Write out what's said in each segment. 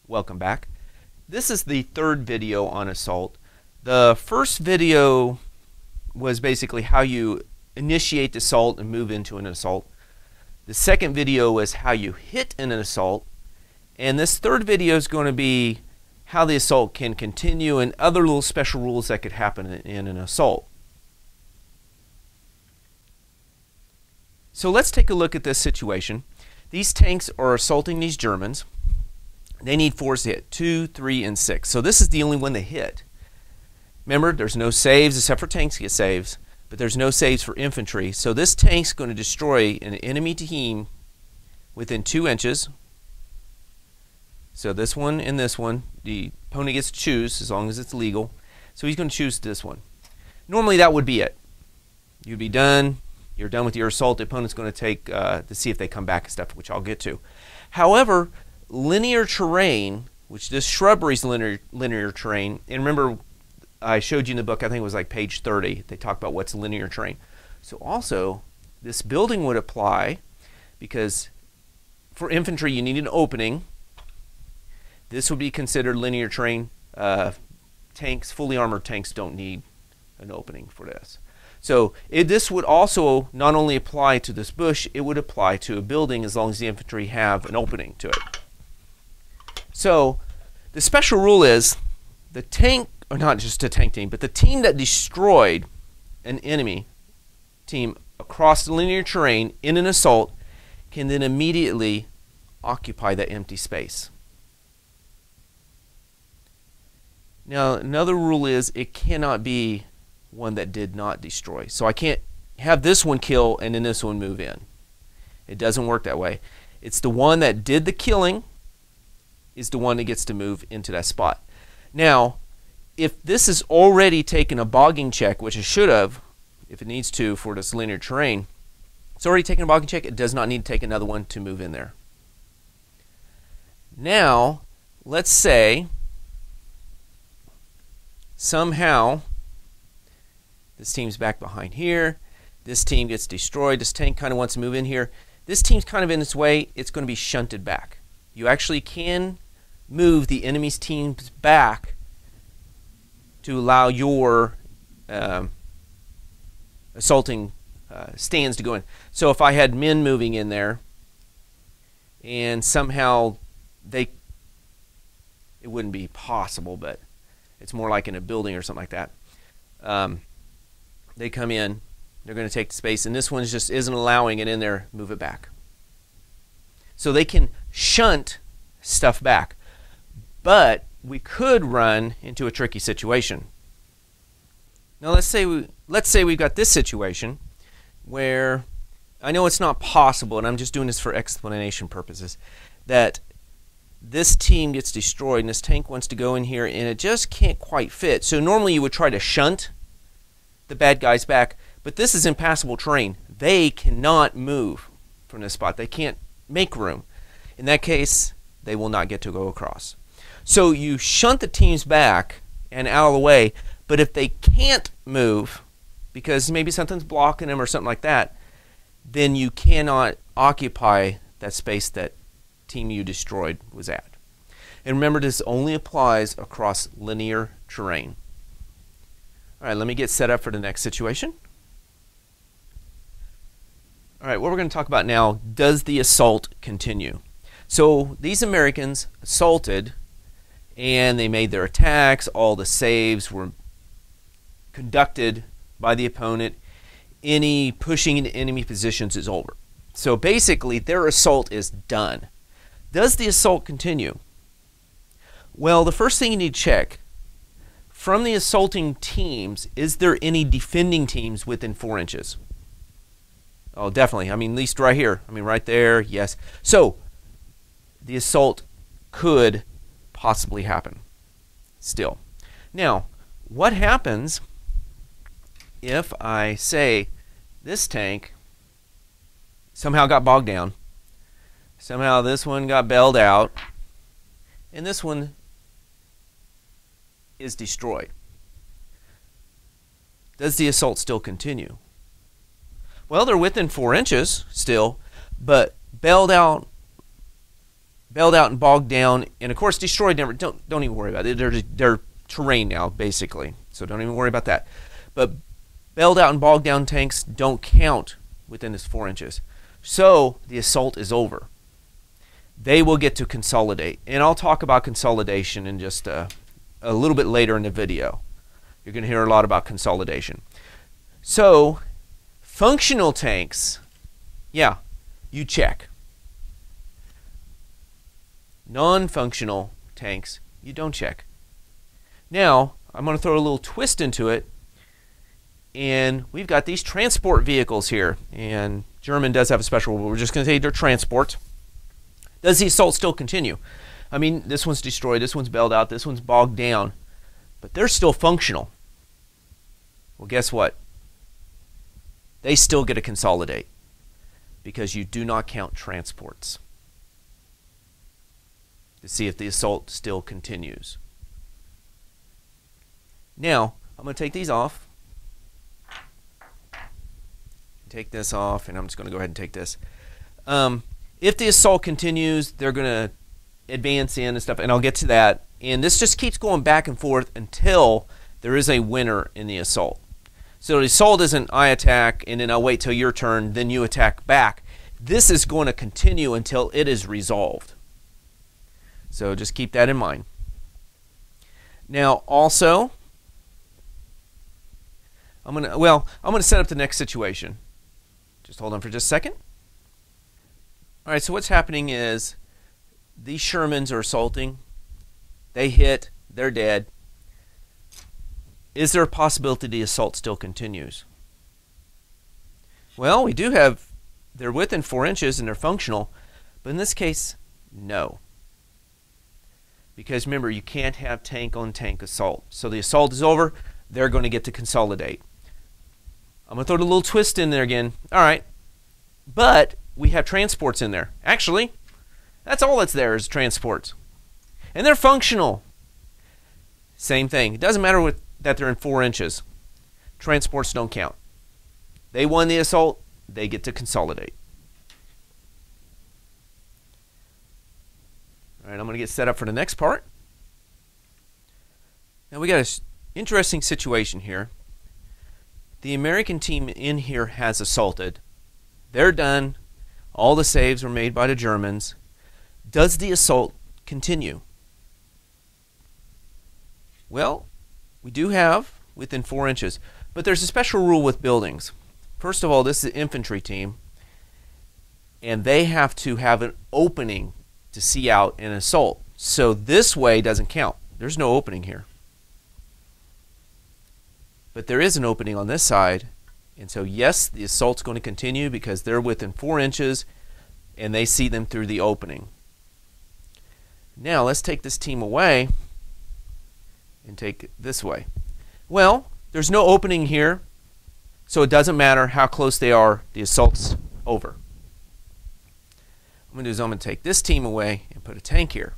Welcome back. This is the third video on assault. The first video was basically how you initiate the assault and move into an assault. The second video was how you hit in an assault. And this third video is going to be how the assault can continue and other little special rules that could happen in an assault. So let's take a look at this situation. These tanks are assaulting these Germans. They need force to hit 2, 3, and 6. So this is the only one they hit. Remember, there's no saves except for tanks get saves, but there's no saves for infantry. So this tank's going to destroy an enemy team within 2 inches. So this one and this one, the opponent gets to choose as long as it's legal. So he's going to choose this one. Normally that would be it. You'd be done. You're done with your assault. The opponent's going to take to see if they come back and stuff, which I'll get to. However, linear terrain, which this shrubbery is linear terrain, and remember I showed you in the book, I think it was like page 30, they talk about what's linear terrain. So also, this building would apply because for infantry you need an opening. This would be considered linear terrain. Tanks, fully armored tanks don't need an opening for this. So this would also not only apply to this bush, it would apply to a building as long as the infantry have an opening to it. So the special rule is the tank, or not just a tank team, but the team that destroyed an enemy team across the linear terrain in an assault can then immediately occupy that empty space. Now another rule is it cannot be one that did not destroy. So I can't have this one kill and then this one move in. It doesn't work that way. It's the one that did the killing is the one that gets to move into that spot. Now, if this has already taken a bogging check, which it should have, if it needs to for this linear terrain, it's already taken a bogging check, it does not need to take another one to move in there. Now, let's say somehow this team's back behind here. This team gets destroyed. This tank kind of wants to move in here. This team's kind of in its way. It's going to be shunted back. You actually can move the enemy's teams back to allow your assaulting stands to go in. So if I had men moving in there and somehow it wouldn't be possible, but it's more like in a building or something like that. They come in, they're going to take the space, and this one just isn't allowing it in there, move it back. So they can shunt stuff back. But we could run into a tricky situation. Now let's say we've got this situation where I know it's not possible, and I'm just doing this for explanation purposes, that this team gets destroyed and this tank wants to go in here and it just can't quite fit. So normally you would try to shunt the bad guys back, but this is impassable terrain. They cannot move from this spot. They can't make room. In that case, they will not get to go across. So you shunt the teams back and out of the way, but if they can't move because maybe something's blocking them or something like that, then you cannot occupy that space that team you destroyed was at. And remember, this only applies across linear terrain. All right, let me get set up for the next situation. All right, what we're going to talk about now, does the assault continue? So these Americans assaulted and they made their attacks. All the saves were conducted by the opponent. Any pushing into enemy positions is over. So basically their assault is done. Does the assault continue? Well, the first thing you need to check, from the assaulting teams, is there any defending teams within 4 inches? Oh, definitely. I mean, at least right here. I mean, right there, yes. So the assault could possibly happen still. Now, what happens if I say this tank somehow got bogged down, somehow this one got bailed out, and this one is destroyed? Does the assault still continue? Well, they're within 4 inches still, but bailed out bailed out and bogged down, and of course destroyed. Never. Don't even worry about it. They're terrain now, basically. So don't even worry about that. But bailed out and bogged down tanks don't count within this 4 inches. So the assault is over. They will get to consolidate. And I'll talk about consolidation in just a little bit later in the video. You're going to hear a lot about consolidation. So functional tanks, yeah, you check. Non-functional tanks, you don't check. Now, I'm going to throw a little twist into it. And we've got these transport vehicles here. And German does have a special rule. We're just going to say they're transport. Does the assault still continue? I mean, this one's destroyed, this one's bailed out, this one's bogged down. But they're still functional. Well, guess what? They still get to consolidate. Because you do not count transports to see if the assault still continues. Now, I'm going to take these off. Take this off, and I'm just going to go ahead and take this. If the assault continues, they're going to advance in and stuff, and I'll get to that. And this just keeps going back and forth until there is a winner in the assault. So the assault isn't I attack, and then I'll wait till your turn, then you attack back. This is going to continue until it is resolved. So just keep that in mind. Now, also, I'm going to set up the next situation. Just hold on for just a second. All right, so what's happening is these Shermans are assaulting. They hit. They're dead. Is there a possibility the assault still continues? Well, we do have, they're within 4 inches and they're functional, but in this case, no. Because remember, you can't have tank-on-tank assault. So the assault is over. They're going to get to consolidate. I'm going to throw a little twist in there again. All right. But we have transports in there. Actually, that's all that's there is transports. And they're functional. Same thing. It doesn't matter that they're in 4 inches. Transports don't count. They won the assault. They get to consolidate. All right, I'm going to get set up for the next part. Now we got an interesting situation here. The American team in here has assaulted. They're done. All the saves were made by the Germans. Does the assault continue? Well, we do have within 4 inches, but there's a special rule with buildings. First of all, this is an infantry team, and they have to have an opening to see out an assault. So this way doesn't count. There's no opening here. But there is an opening on this side, and so yes, the assault's going to continue because they're within 4 inches and they see them through the opening. Now let's take this team away and take it this way. Well, there's no opening here, so it doesn't matter how close they are, the assault's over. I'm going to do is I'm going to take this team away and put a tank here.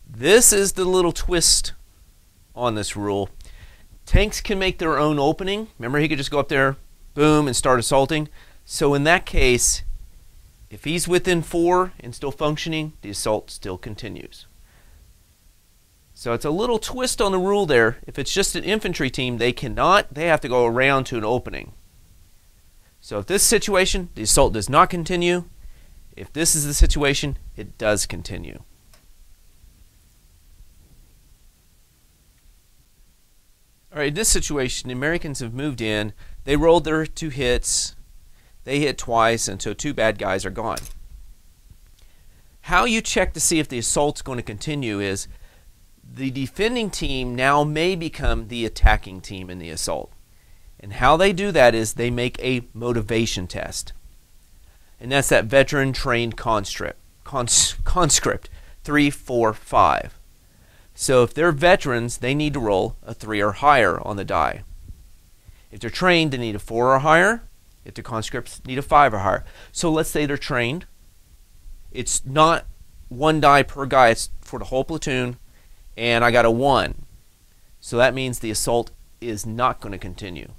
This is the little twist on this rule. Tanks can make their own opening. Remember, he could just go up there, boom, and start assaulting. So in that case, if he's within 4 and still functioning, the assault still continues. So it's a little twist on the rule there. If it's just an infantry team, they cannot. They have to go around to an opening. So if this situation, the assault does not continue. If this is the situation, it does continue. All right, in this situation, the Americans have moved in. They rolled their 2 hits. They hit twice, and so 2 bad guys are gone. How you check to see if the assault's going to continue is the defending team now may become the attacking team in the assault. And how they do that is they make a motivation test. And that's that veteran trained conscript 3, 4, 5. So if they're veterans, they need to roll a 3 or higher on the die. If they're trained, they need a 4 or higher. If they're conscripts, need a 5 or higher. So let's say they're trained. It's not 1 die per guy, it's for the whole platoon, and I got a 1. So that means the assault is not going to continue.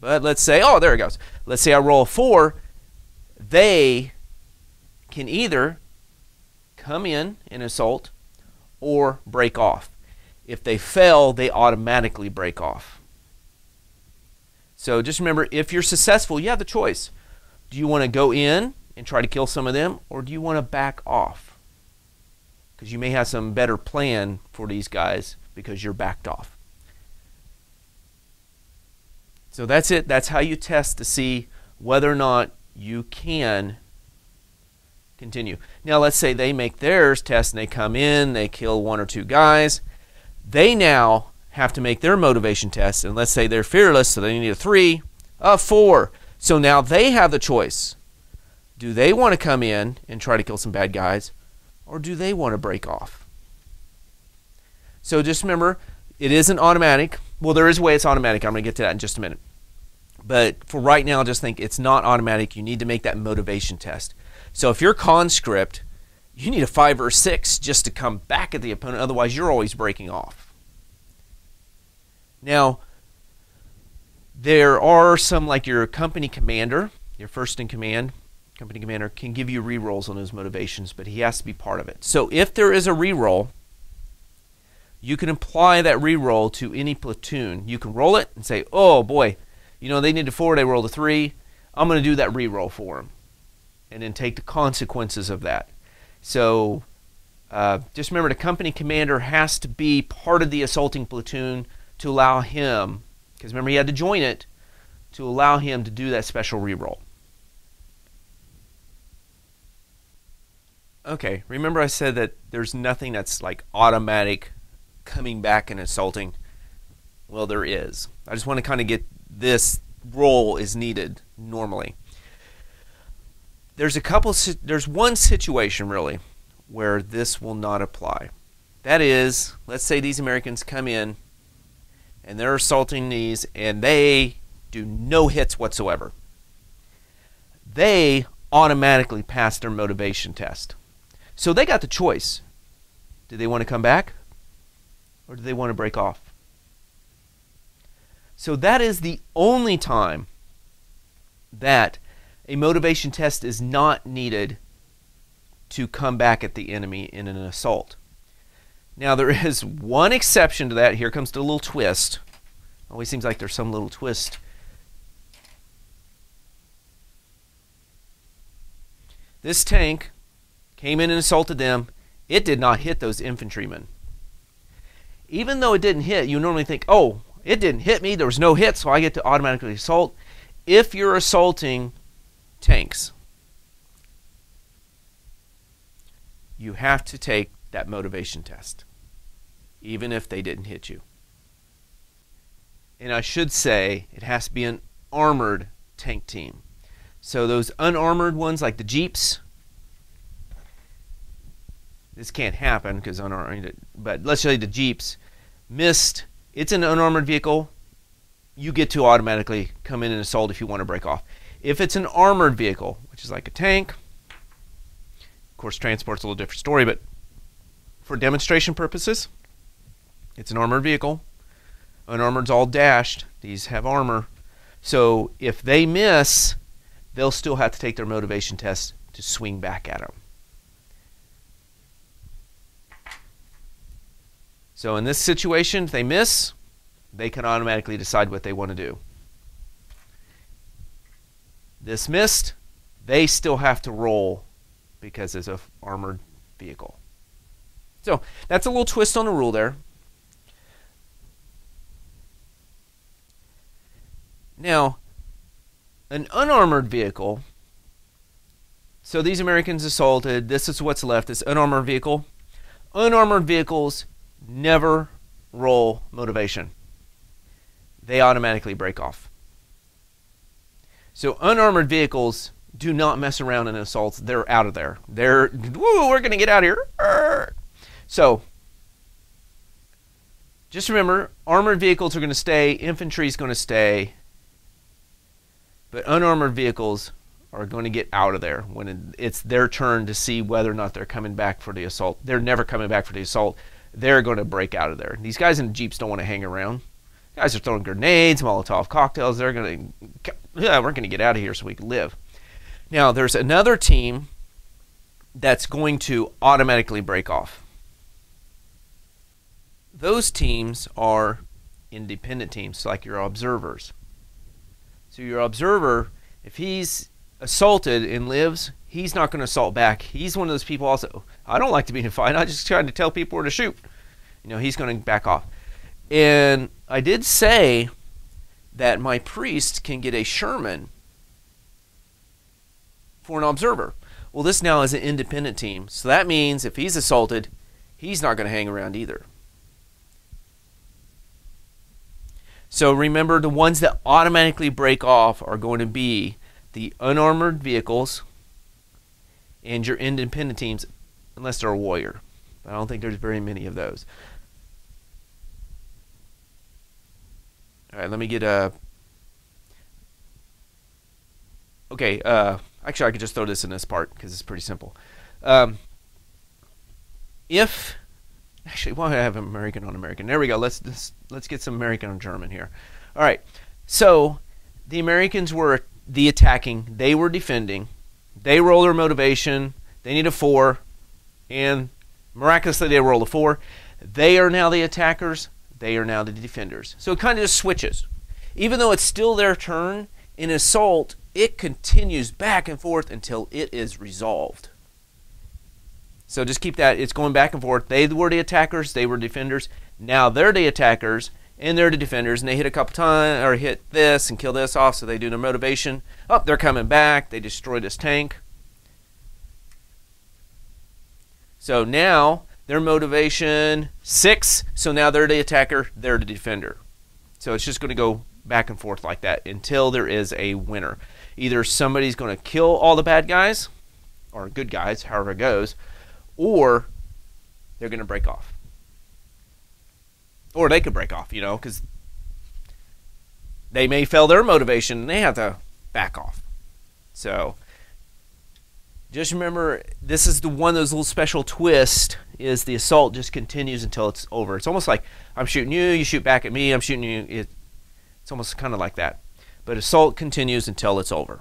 But let's say, oh, there it goes. Let's say I roll a 4. They can either come in and assault or break off. If they fail, they automatically break off. So just remember, if you're successful, you have the choice. Do you want to go in and try to kill some of them, or do you want to back off? Because you may have some better plan for these guys because you're backed off. So that's it. That's how you test to see whether or not you can continue. Now let's say they make theirs test and they come in, they kill 1 or 2 guys. They now have to make their motivation test, and let's say they're fearless, so they need a 3, a 4. So now they have the choice. Do they want to come in and try to kill some bad guys, or do they want to break off? So just remember, it isn't automatic. Well, there is a way it's automatic. I'm going to get to that in just a minute. But for right now, just think it's not automatic. You need to make that motivation test. So if you're conscript, you need a 5 or 6 just to come back at the opponent. Otherwise, you're always breaking off. Now, there are some, like your company commander, your first in command, company commander can give you rerolls on those motivations, but he has to be part of it. So if there is a reroll, you can apply that reroll to any platoon. You can roll it and say, oh boy, you know, they need a 4, they rolled a 3. I'm going to do that reroll for them. And then take the consequences of that. So just remember, the company commander has to be part of the assaulting platoon to allow him, because remember he had to join it, to allow him to do that special reroll. Okay, remember I said that there's nothing that's like automatic coming back and assaulting. Well, there is. I just want to kind of get this roll is needed normally. There's one situation really where this will not apply. That is, let's say these Americans come in and they're assaulting these and they do no hits whatsoever. They automatically pass their motivation test. So they got the choice. Do they want to come back or do they want to break off? So that is the only time that a motivation test is not needed to come back at the enemy in an assault. Now there is one exception to that. Here comes the little twist. Always seems like there's some little twist. This tank came in and assaulted them. It did not hit those infantrymen. Even though it didn't hit, you normally think, oh, it didn't hit me, there was no hit, so I get to automatically assault. If you're assaulting tanks, you have to take that motivation test, even if they didn't hit you. And I should say, it has to be an armored tank team. So those unarmored ones, like the Jeeps, this can't happen because unarmored, but let's say the Jeeps missed. It's an unarmored vehicle. You get to automatically come in and assault if you want to break off. If it's an armored vehicle, which is like a tank, of course transport's a little different story, but for demonstration purposes, it's an armored vehicle. Unarmored's all dashed. These have armor. So if they miss, they'll still have to take their motivation test to swing back at them. So in this situation, if they miss, they can automatically decide what they want to do. This missed, they still have to roll because it's an armored vehicle. So that's a little twist on the rule there. Now, an unarmored vehicle, so these Americans assaulted, this is what's left, this unarmored vehicle. Unarmored vehicles never roll motivation. They automatically break off. So unarmored vehicles do not mess around in assaults. They're out of there. They're, woo, we're going to get out of here. Arr! So just remember, armored vehicles are going to stay, infantry is going to stay, but unarmored vehicles are going to get out of there when it's their turn to see whether or not they're coming back for the assault. They're never coming back for the assault. They're going to break out of there. These guys in the Jeeps don't want to hang around. Guys are throwing grenades, Molotov cocktails. They're going to, yeah, we're going to get out of here so we can live. Now, there's another team that's going to automatically break off. Those teams are independent teams, like your observers. So your observer, if he's assaulted and lives, he's not going to assault back. He's one of those people also, I don't like to be in a fight. I just try to tell people where to shoot. He's going to back off. And I did say that my priest can get a Sherman for an observer. Well, this now is an independent team. So that means if he's assaulted, he's not going to hang around either. So remember, the ones that automatically break off are going to be the unarmored vehicles and your independent teams, unless they're a warrior. I don't think there's very many of those. All right, let me get a... Okay, actually I could just throw this in this part because it's pretty simple. Actually, why do I have American on American? There we go. Let's get some American on German here. All right. So the Americans were the attacking. They were defending. They roll their motivation. They need a 4, and miraculously they roll a 4. They are now the attackers. They are now the defenders. So it kind of just switches. Even though it's still their turn, in assault, it continues back and forth until it is resolved. So just keep that. It's going back and forth. They were the attackers. They were defenders. Now they're the attackers, and they're the defenders. And they hit a couple times, or hit this and kill this off, so they do their motivation. Oh, they're coming back. They destroy this tank. So now their motivation 6. So now they're the attacker. They're the defender. So it's just going to go back and forth like that until there is a winner. Either somebody's going to kill all the bad guys, or good guys, however it goes, or they're going to break off. Or they could break off, because they may fail their motivation and they have to back off. So just remember, this is one of those little special twists, is the assault just continues until it's over. It's almost like I'm shooting you, you shoot back at me, I'm shooting you. It's almost kind of like that. But assault continues until it's over.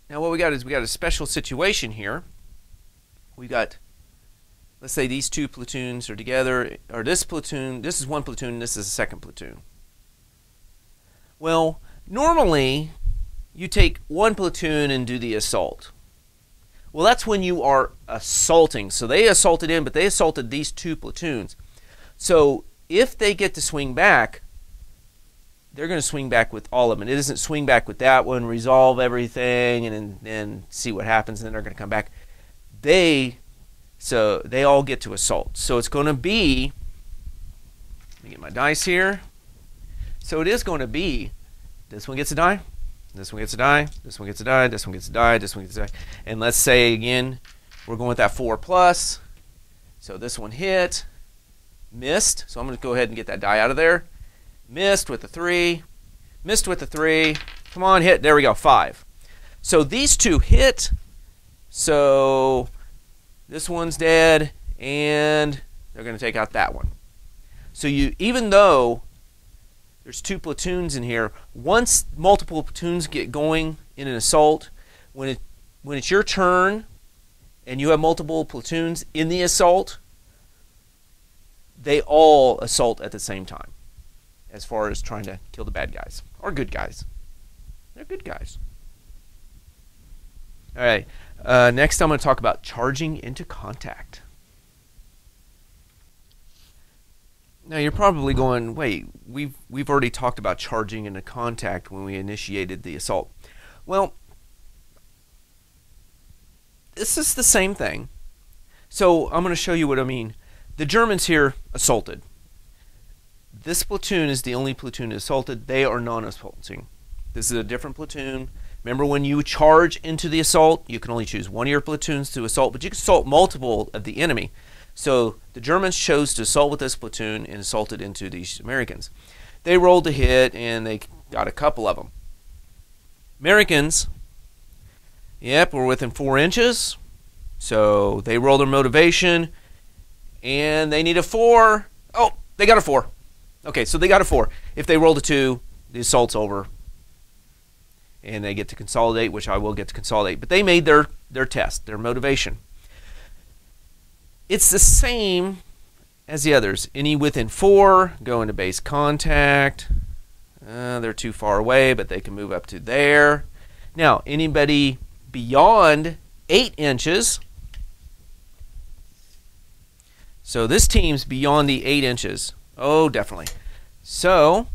Now what we got is we got a special situation here. We got, let's say these two platoons are together, or this platoon, this is one platoon, this is a second platoon. Well, normally you take one platoon and do the assault. Well, that's when you are assaulting. So they assaulted in, but they assaulted these two platoons. So if they get to swing back, they're going to swing back with all of them. It isn't swing back with that one, resolve everything, and then see what happens, and then they're going to come back. So they all get to assault. So it's going to be, let me get my dice here. So it is going to be, this one gets a die, this one gets a die, this one gets a die, this one gets a die, this one gets a die. And let's say, again, we're going with that 4+. So this one hit, missed. So I'm going to go ahead and get that die out of there. Missed with the 3. Missed with the 3. Come on, hit. There we go, 5. So these two hit. So this one's dead, and they're going to take out that one. So even though there's two platoons in here, once multiple platoons get going in an assault, when it's your turn and you have multiple platoons in the assault, they all assault at the same time, as far as trying to kill the bad guys, or good guys. They're good guys. All right, next I'm going to talk about charging into contact. Now you're probably going, wait, we've already talked about charging into contact when we initiated the assault. Well, this is the same thing. So I'm going to show you what I mean. The Germans here assaulted. This platoon is the only platoon assaulted. They are non-assaulting. This is a different platoon. Remember, when you charge into the assault, you can only choose one of your platoons to assault, but you can assault multiple of the enemy. So the Germans chose to assault with this platoon and assaulted into these Americans. They rolled a hit, and they got a couple of them. Americans, yep, were within 4 inches. So they rolled their motivation, and they need a 4. Oh, they got a 4. Okay, so they got a 4. If they rolled a 2, the assault's over. and they get to consolidate, which I will get to consolidate. But they made their test, their motivation. It's the same as the others. Any within 4 go into base contact. They're too far away, but they can move up to there. Now, anybody beyond 8 inches. So this team's beyond the 8 inches. Oh, definitely. So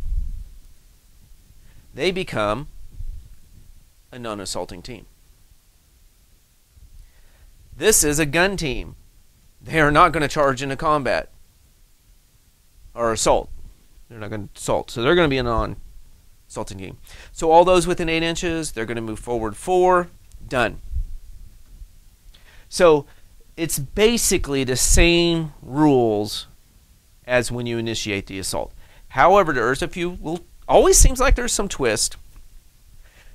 they become a non-assaulting team. This is a gun team. They are not going to charge into combat or assault. They're not going to assault. So they're going to be a non-assaulting team. So all those within 8 inches, they're going to move forward 4. Done. So it's basically the same rules as when you initiate the assault. However, there's a few, always seems like there's some twist.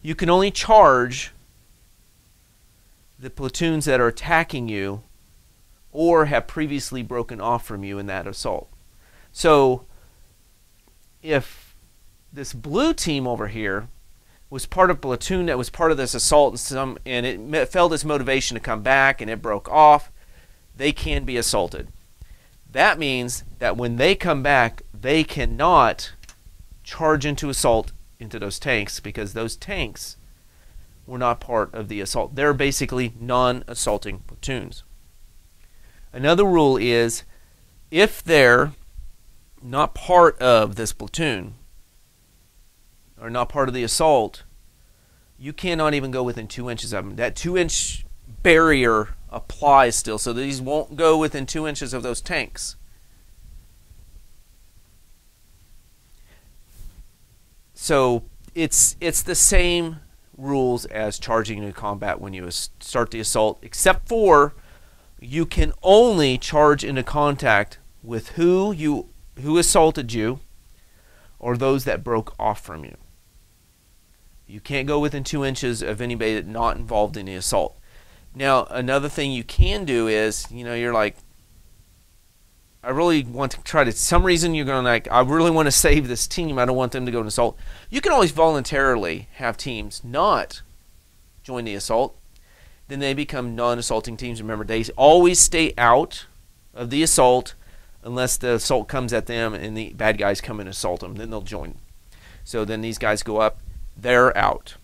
You can only charge the platoons that are attacking you or have previously broken off from you in that assault. So if this blue team over here was part of a platoon that was part of this assault and it felt its motivation to come back and it broke off, they can be assaulted. That means that when they come back, they cannot charge into assault into those tanks because those tanks were not part of the assault. They're basically non-assaulting platoons. Another rule is if they're not part of this platoon or not part of the assault, you cannot even go within 2 inches of them. That 2-inch barrier applies still, so these won't go within 2 inches of those tanks. So it's the same rules as charging into combat when you start the assault, except for you can only charge into contact with who assaulted you or those that broke off from you. You can't go within 2 inches of anybody that's not involved in the assault. Now, another thing you can do is, you're like, I really want to try to, some reason you're going like, I really want to save this team. I don't want them to go to assault. You can always voluntarily have teams not join the assault. Then they become non-assaulting teams. Remember, they always stay out of the assault unless the assault comes at them and the bad guys come and assault them. Then they'll join. So then these guys go up. They're out.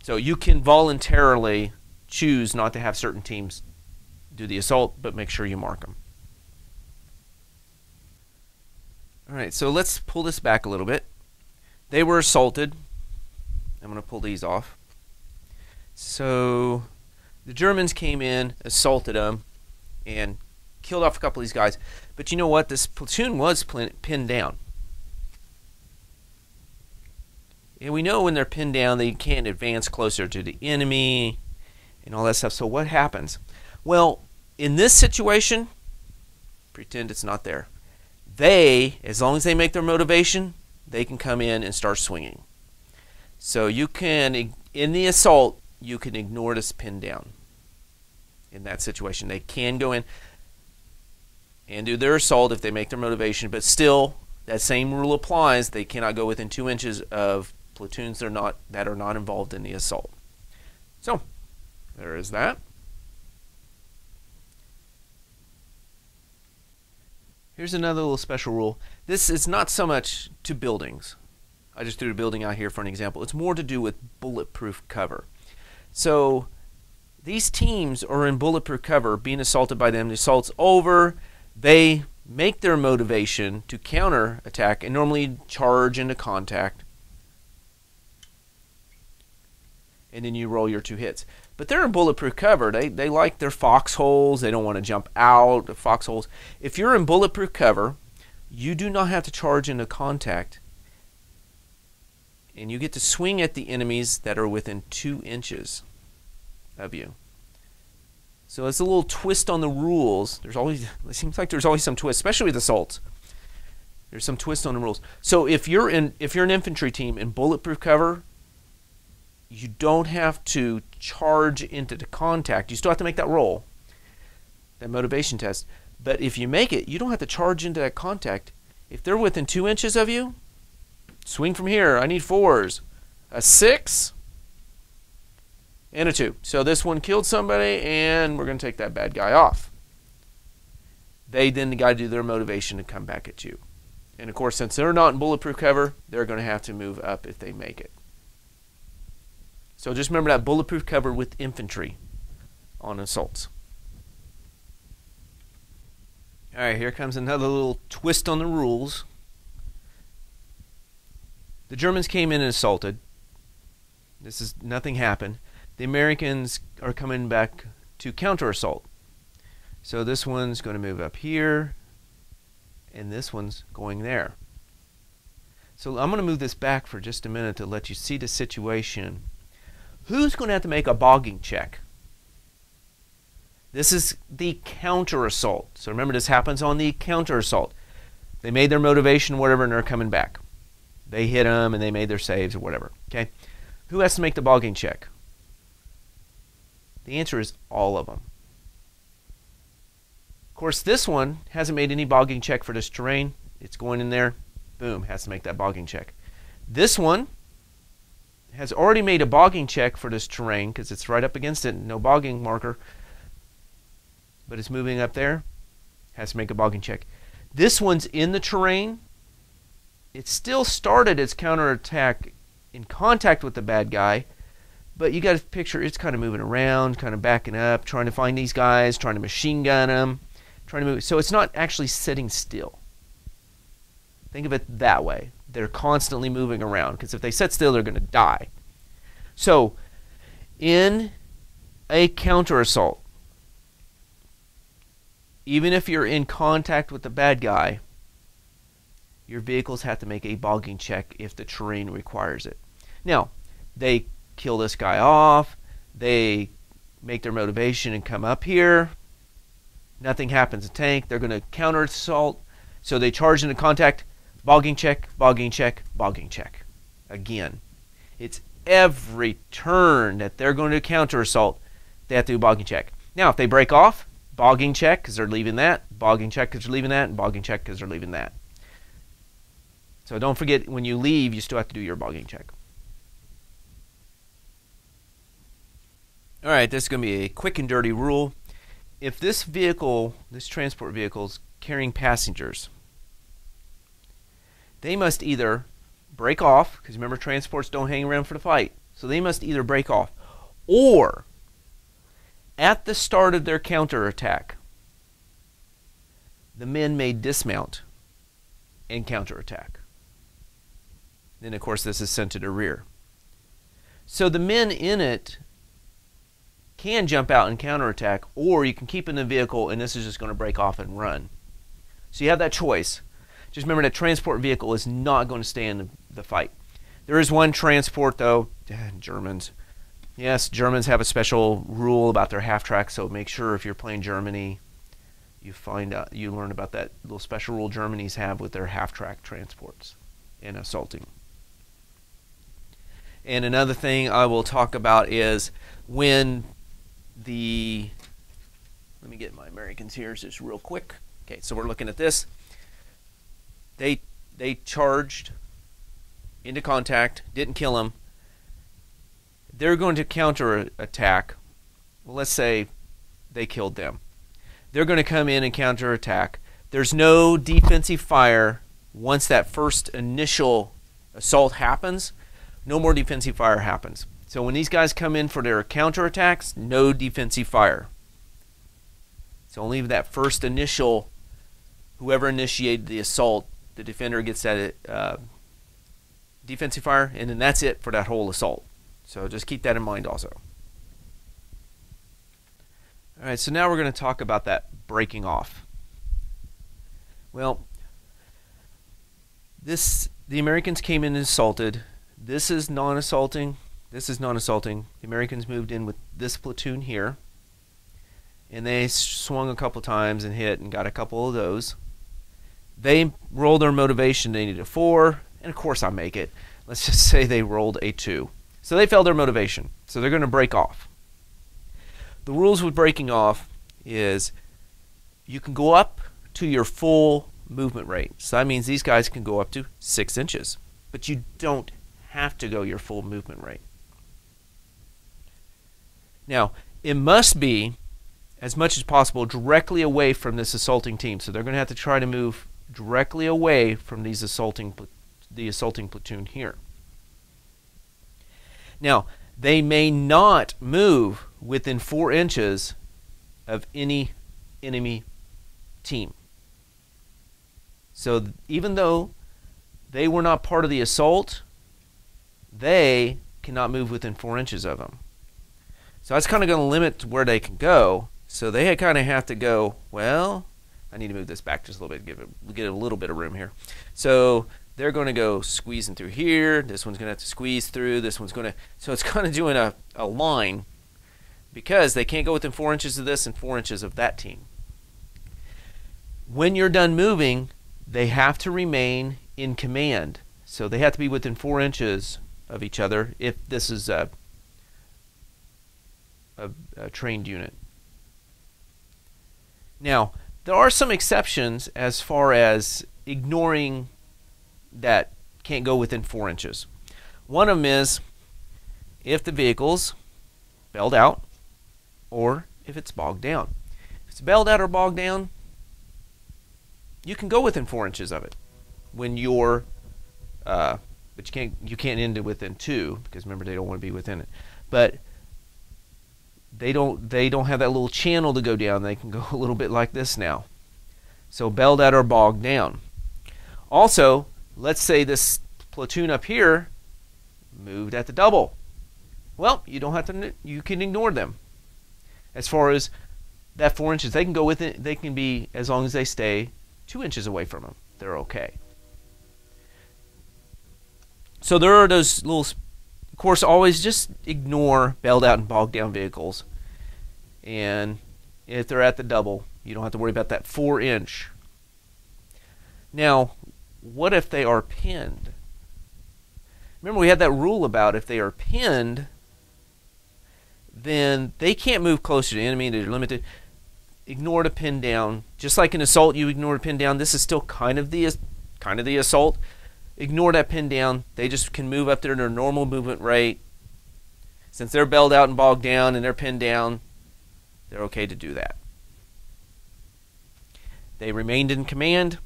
So you can voluntarily choose not to have certain teams do the assault, but make sure you mark them. All right, so let's pull this back a little bit. They were assaulted. I'm going to pull these off. So the Germans came in, assaulted them, and killed off a couple of these guys. But you know what? This platoon was pinned down. And we know when they're pinned down, they can't advance closer to the enemy and all that stuff. So what happens? Well, in this situation, pretend it's not there. They, as long as they make their motivation, they can come in and start swinging. So you can, in the assault, you can ignore this pin down. In that situation, they can go in and do their assault if they make their motivation, but still, that same rule applies. They cannot go within 2 inches of platoons that are not involved in the assault. So, there is that. Here's another little special rule. This is not so much to buildings. I just threw a building out here for an example. It's more to do with bulletproof cover. So these teams are in bulletproof cover, being assaulted by them. The assault's over. They make their motivation to counter attack and normally charge into contact. And then you roll your 2 hits. But they're in bulletproof cover. They like their foxholes. They don't want to jump out of foxholes. If you're in bulletproof cover, you do not have to charge into contact. And you get to swing at the enemies that are within 2 inches of you. So it's a little twist on the rules. It seems like there's always some twist, especially with assaults. There's some twist on the rules. So if you're an infantry team in bulletproof cover, you don't have to charge into the contact. You still have to make that roll, that motivation test. But if you make it, you don't have to charge into that contact. If they're within 2 inches of you, swing from here. I need 4s. a 6, and a 2. So this one killed somebody, and we're going to take that bad guy off. They then got to do their motivation to come back at you. And of course, since they're not in bulletproof cover, they're going to have to move up if they make it. So just remember that bulletproof cover with infantry on assaults. All right, here comes another little twist on the rules. The Germans came in and assaulted. Nothing happened. The Americans are coming back to counter-assault. So this one's going to move up here, and this one's going there. So I'm going to move this back for just a minute to let you see the situation. Who's going to have to make a bogging check? This is the counter-assault. So remember, this happens on the counter-assault. They made their motivation, whatever, and they're coming back. They hit them, and they made their saves or whatever. Okay, who has to make the bogging check? The answer is all of them. Of course, this one hasn't made any bogging check for this terrain. It's going in there. Boom, has to make that bogging check. This one has already made a bogging check for this terrain because it's right up against it. No bogging marker. But it's moving up there. Has to make a bogging check. This one's in the terrain. It still started its counterattack in contact with the bad guy. But you got to picture it's kind of moving around, kind of backing up, trying to find these guys, trying to machine gun them, trying to move. So it's not actually sitting still. Think of it that way. They're constantly moving around because if they sit still, they're going to die. So in a counter-assault, even if you're in contact with the bad guy, your vehicles have to make a bogging check if the terrain requires it. Now, they kill this guy off. They make their motivation and come up here. Nothing happens to tank. They're going to counter-assault. So they charge into contact. Bogging check, bogging check, bogging check. Again, it's every turn that they're going to counter-assault, they have to do a bogging check. Now, if they break off, bogging check because they're leaving that, bogging check because they're leaving that, and bogging check because they're leaving that. So don't forget, when you leave, you still have to do your bogging check. All right, this is going to be a quick and dirty rule. If this vehicle, this transport vehicle, is carrying passengers, they must either break off, because remember, transports don't hang around for the fight. So they must either break off, or at the start of their counterattack, the men may dismount and counterattack. Then, of course, this is sent to the rear. So the men in it can jump out and counterattack, or you can keep in the vehicle and this is just going to break off and run. So you have that choice. Just remember that transport vehicle is not going to stay in the fight. There is one transport, though. Germans. Yes, Germans have a special rule about their half-track, so make sure if you're playing Germany, you learn about that little special rule Germans have with their half-track transports in assaulting. And another thing I will talk about is when the... Let me get my Americans here just real quick. Okay, so we're looking at this. They charged into contact, didn't kill him. They're going to counterattack. Well, let's say they killed them. They're going to come in and counterattack. There's no defensive fire once that first initial assault happens. No more defensive fire happens. So when these guys come in for their counterattacks, no defensive fire. It's only that first initial, whoever initiated the assault, the defender gets that defensive fire, and then that's it for that whole assault. So just keep that in mind also. All right, so now we're going to talk about that breaking off. Well, the Americans came in and assaulted. This is non-assaulting. This is non-assaulting. The Americans moved in with this platoon here, and they swung a couple times and hit and got a couple of those. They rolled their motivation. They needed a 4, and of course I make it. Let's just say they rolled a 2. So they failed their motivation. So they're going to break off. The rules with breaking off is you can go up to your full movement rate. So that means these guys can go up to 6 inches. But you don't have to go your full movement rate. Now, it must be, as much as possible, directly away from this assaulting team. So they're going to have to try to move directly away from the assaulting platoon here. Now, they may not move within 4 inches of any enemy team. So even though they were not part of the assault, they cannot move within 4 inches of them. So that's kind of going to limit where they can go. So they kind of have to go, well, I need to move this back just a little bit, get a little bit of room here. So they're going to go squeezing through here. This one's going to have to squeeze through. This one's going to, so it's kind of doing a line because they can't go within 4 inches of this and 4 inches of that team. When you're done moving, they have to remain in command. So they have to be within 4 inches of each other if this is a trained unit. Now, there are some exceptions as far as ignoring that can't go within 4 inches. One of them is if the vehicle's bailed out or if it's bogged down. If it's bailed out or bogged down, you can go within 4 inches of it when you're, but you can't end it within 2 because remember they don't want to be within it. But they don't have that little channel to go down. They can go a little bit like this now. So bailed out or bogged down. Also, let's say this platoon up here moved at the double. Well, you don't have to. You can ignore them. As far as that 4 inches, they can go with it. They can be as long as they stay 2 inches away from them. They're okay. So there are those little. Of course, always just ignore bailed out and bogged down vehicles. And if they're at the double, you don't have to worry about that 4 inch. Now, what if they are pinned? Remember, we had that rule about if they are pinned, then they can't move closer to the enemy. They're limited. Ignore the pin down. Just like an assault, you ignore the pin down. This is still kind of the assault. Ignore that pin down. They just can move up there in their normal movement rate. Since they're bailed out and bogged down and they're pinned down, they're okay to do that. They remained in command.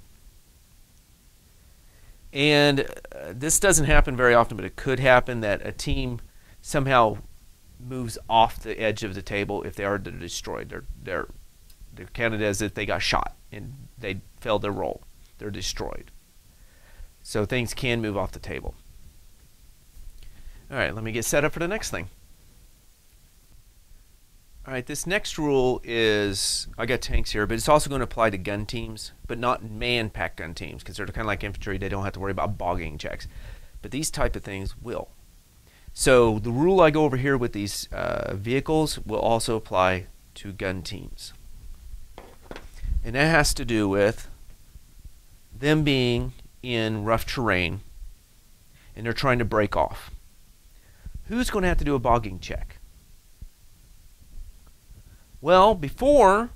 And this doesn't happen very often, but it could happen that a team somehow moves off the edge of the table if they are destroyed. They're counted as if they got shot and they failed their role. They're destroyed. So things can move off the table. All right, let me get set up for the next thing. All right, this next rule is, I got tanks here, but it's also going to apply to gun teams, but not man-packed gun teams, because they're kind of like infantry. They don't have to worry about bogging checks. But these type of things will. So the rule I go over here with these vehicles will also apply to gun teams. And that has to do with them being in rough terrain and they're trying to break off. Who's going to have to do a bogging check? Well, before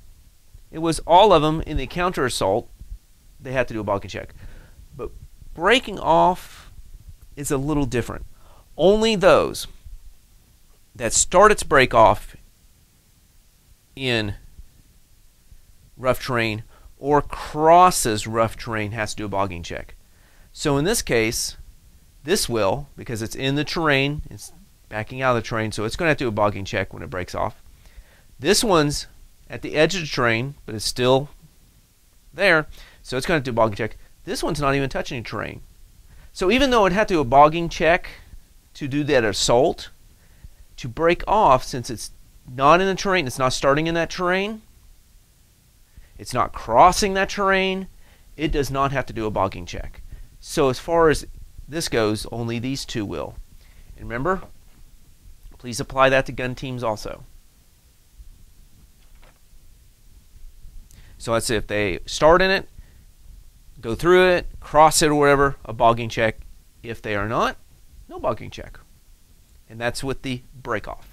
it was all of them in the counter assault, they had to do a bogging check. But breaking off is a little different. Only those that start its break off in rough terrain or crosses rough terrain has to do a bogging check. So in this case, this will, because it's in the terrain, it's backing out of the terrain, so it's going to have to do a bogging check when it breaks off. This one's at the edge of the terrain, but it's still there, so it's going to do a bogging check. This one's not even touching the terrain. So even though it had to do a bogging check to do that assault, to break off, since it's not in the terrain, it's not starting in that terrain, it's not crossing that terrain, it does not have to do a bogging check. So as far as this goes, only these two will. And remember, please apply that to gun teams also. So that's if they start in it, go through it, cross it or whatever, a bogging check. If they are not, no bogging check. And that's with the break off.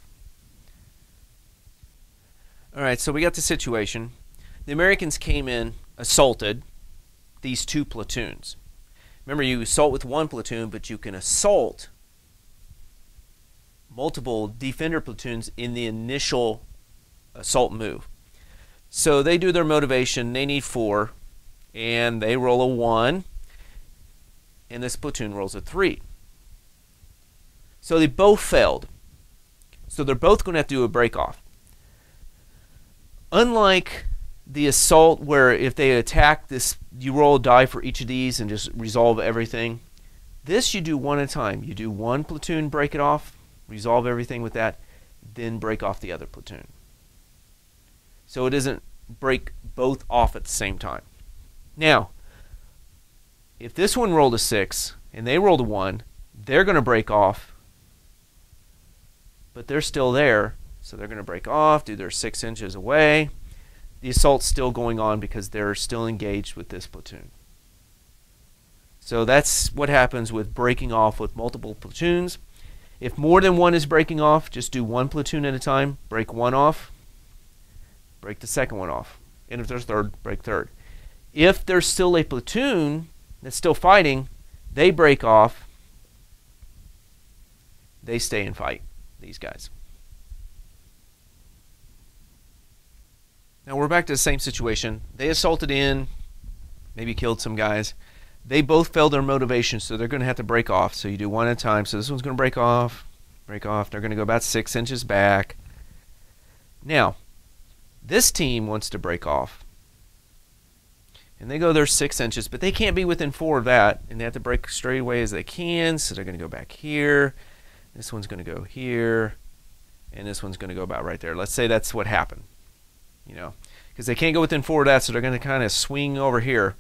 Alright, so we got the situation. The Americans came in, assaulted these two platoons. Remember, you assault with one platoon, but you can assault multiple defender platoons in the initial assault move. So they do their motivation, they need 4, and they roll a 1, and this platoon rolls a 3. So they both failed. So they're both going to have to do a break off. Unlike the assault where if they attack this, you roll a die for each of these and just resolve everything. This you do one at a time. You do one platoon, break it off, resolve everything with that, then break off the other platoon. So it doesn't break both off at the same time. Now, if this one rolled a 6 and they rolled a 1, they're going to break off, but they're still there. So they're going to break off, do their 6 inches away. The assault's still going on because they're still engaged with this platoon. So that's what happens with breaking off with multiple platoons. If more than one is breaking off, just do one platoon at a time. Break one off, break the second one off. And if there's third, break third. If there's still a platoon that's still fighting, they break off. They stay and fight, these guys. Now we're back to the same situation. They assaulted in, maybe killed some guys. They both failed their motivation, so they're going to have to break off. So you do one at a time. So this one's going to break off, break off. They're going to go about 6 inches back. Now, this team wants to break off. And they go there 6 inches, but they can't be within 4 of that. And they have to break straight away as they can. So they're going to go back here. This one's going to go here. And this one's going to go about right there. Let's say that's what happened. You know, because they can't go within 4 of that, so they're going to kind of swing over here.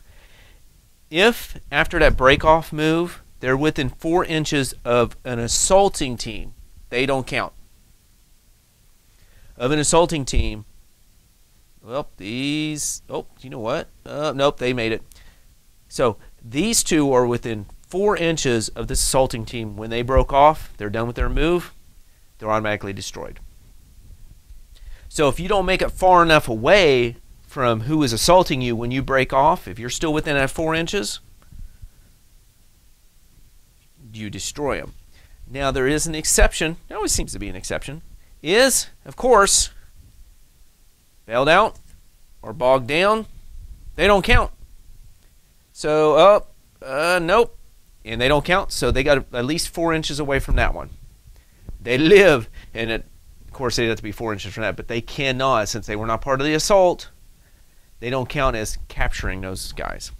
If, after that break-off move, they're within 4 inches of an assaulting team, they don't count. Of an assaulting team, well, these, oh, you know what? Nope, they made it. So these two are within 4 inches of this assaulting team. When they broke off, they're done with their move, they're automatically destroyed. So if you don't make it far enough away from who is assaulting you when you break off, if you're still within that 4 inches, you destroy them. Now there is an exception. There always seems to be an exception. Is, of course, bailed out or bogged down. They don't count. So, nope. And they don't count, so they got at least 4 inches away from that one. They live, and it, of course, they have to be 4 inches from that, but they cannot, since they were not part of the assault, they don't count as capturing those guys.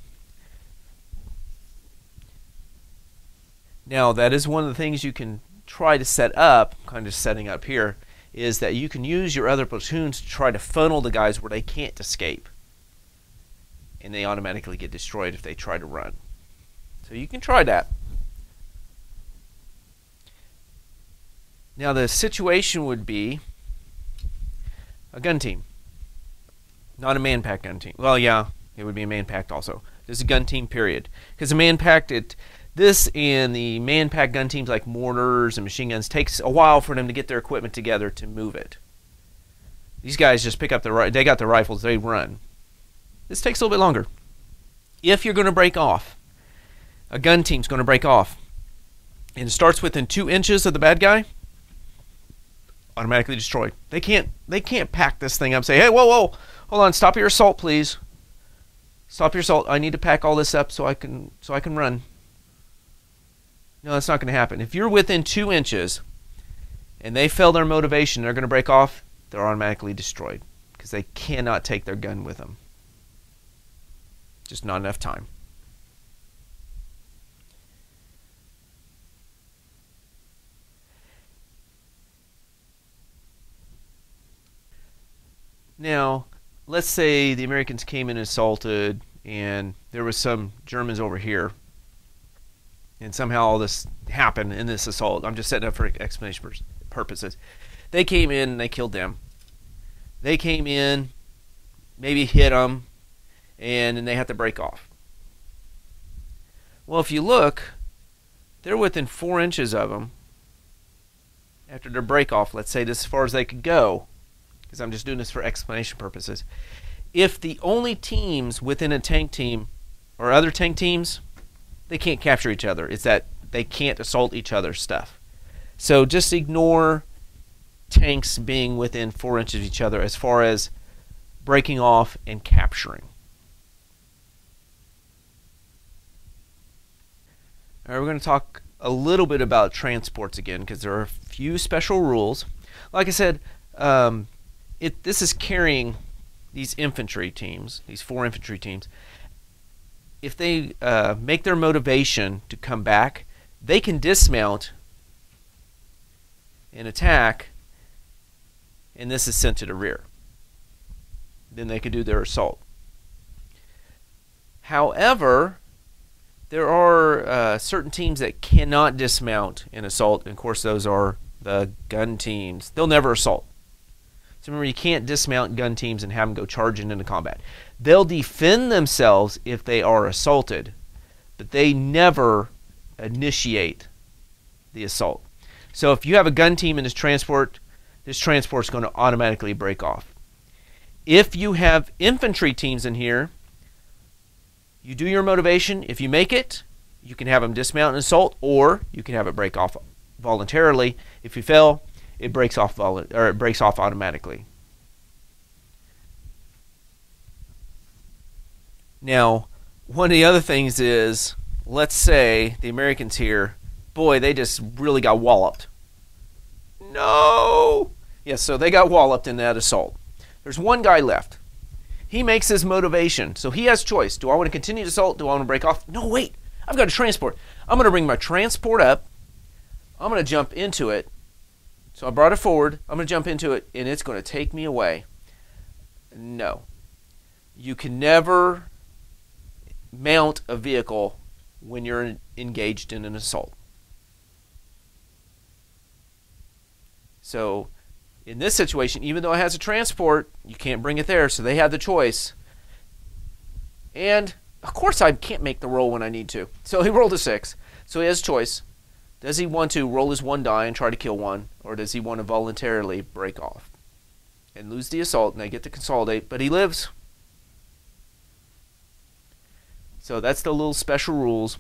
Now, that is one of the things you can try to set up, kind of setting up here, is that you can use your other platoons to try to funnel the guys where they can't escape. And they automatically get destroyed if they try to run. So you can try that. Now the situation would be a gun team. Not a man-packed gun team. Well, yeah, it would be a man-packed also. This is a gun team, period. Because a man-packed, this and the man-packed gun teams like mortars and machine guns takes a while for them to get their equipment together to move it. These guys just pick up they got the rifles, they run. This takes a little bit longer. If you're going to break off, a gun team's going to break off, and it starts within 2 inches of the bad guy, automatically destroyed. They can't pack this thing up and say, hey, whoa, whoa, hold on, stop your assault, please. Stop your assault. I need to pack all this up so I can run. No, that's not going to happen. If you're within 2 inches and they fail their motivation, they're going to break off, they're automatically destroyed because they cannot take their gun with them. Just not enough time. Now, let's say the Americans came in and assaulted, and there was some Germans over here, and somehow all this happened in this assault. I'm just setting up for explanation purposes. They came in and they killed them. They came in, maybe hit them, and then they had to break off. Well, if you look, they're within 4 inches of them after their break off. Let's say this as far as they could go, because I'm just doing this for explanation purposes. If the only teams within a tank team or other tank teams, they can't capture each other. It's that they can't assault each other's stuff. So just ignore tanks being within 4 inches of each other as far as breaking off and capturing. All right, we're going to talk a little bit about transports again because there are a few special rules. Like I said, this is carrying these infantry teams, these 4 infantry teams. If they make their motivation to come back, they can dismount and attack, and this is sent to the rear. Then they can do their assault. However, there are certain teams that cannot dismount and assault, and of course those are the gun teams. They'll never assault. So remember, you can't dismount gun teams and have them go charging into combat. They'll defend themselves if they are assaulted, but they never initiate the assault. So if you have a gun team in this transport's going to automatically break off. If you have infantry teams in here, you do your motivation. If you make it, you can have them dismount and assault, or you can have it break off voluntarily. If you fail, it breaks off automatically. Now, one of the other things is, let's say the Americans here, boy, they just really got walloped. No! Yes, so they got walloped in that assault. There's one guy left. He makes his motivation, so he has choice. Do I want to continue to assault? Do I want to break off? No, wait. I've got a transport. I'm going to bring my transport up. I'm going to jump into it. So I brought it forward. I'm going to jump into it, and it's going to take me away. No. You can never mount a vehicle when you're engaged in an assault. So in this situation, even though it has a transport, you can't bring it there, so they have the choice. And of course I can't make the roll when I need to. So he rolled a 6. So he has a choice. Does he want to roll his 1 die and try to kill one, or does he want to voluntarily break off and lose the assault, and they get to consolidate, but he lives? So that's the little special rules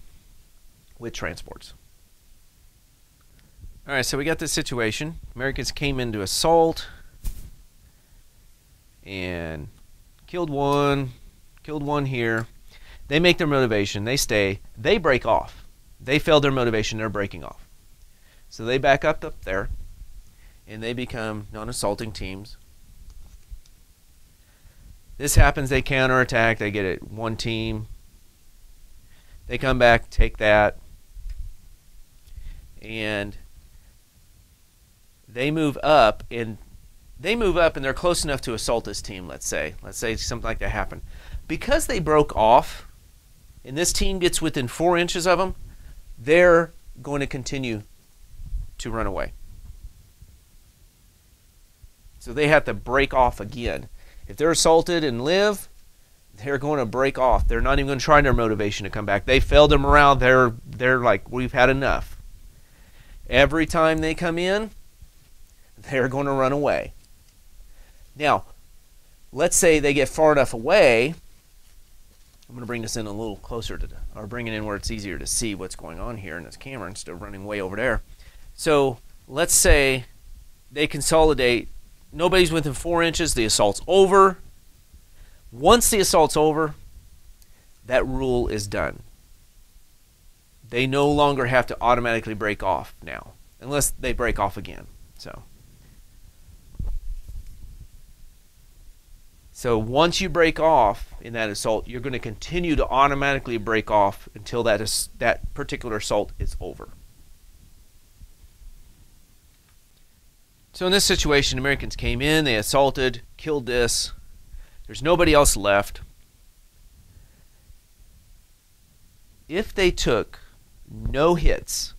with transports. All right, so we got this situation. Americans came into assault and killed one here. They make their motivation. They stay. They break off. They failed their motivation. They're breaking off. So they back up there, and they become non-assaulting teams. This happens. They counterattack. They get it. One team. They come back, take that, and they move up, and they're close enough to assault this team. Let's say something like that happened. Because they broke off, and this team gets within 4 inches of them, they're going to continue to run away. So they have to break off again. If they're assaulted and live, they're going to break off. They're not even going to try their motivation to come back. They failed them around. They're like, we've had enough. Every time they come in, they're going to run away. Now, let's say they get far enough away. I'm going to bring this in a little closer or bring it in where it's easier to see what's going on here in this camera instead of running way over there. So let's say they consolidate. Nobody's within 4 inches. The assault's over. Once the assault's over, that rule is done. They no longer have to automatically break off now, unless they break off again. So once you break off in that assault, you're going to continue to automatically break off until that particular assault is over. So in this situation, Americans came in, they assaulted, killed this. There's nobody else left. If they took no hits,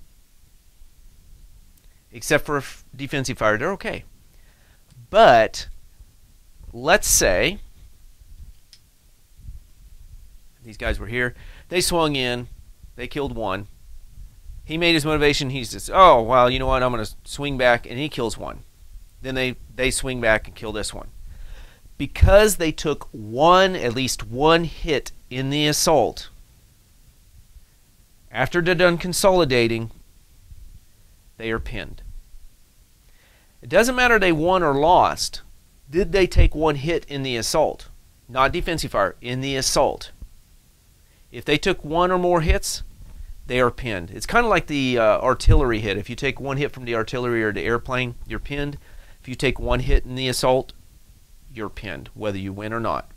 except for a defensive fire, they're okay. But let's say these guys were here. They swung in. They killed one. He made his motivation. He's just, oh, well, you know what? I'm going to swing back, and he kills one. Then they swing back and kill this one. Because they took at least one hit in the assault, after they're done consolidating, they are pinned. It doesn't matter they won or lost. Did they take one hit in the assault? Not defensive fire, in the assault. If they took one or more hits, they are pinned. It's kind of like the artillery hit. If you take one hit from the artillery or the airplane, you're pinned. If you take one hit in the assault, you're pinned, whether you win or not.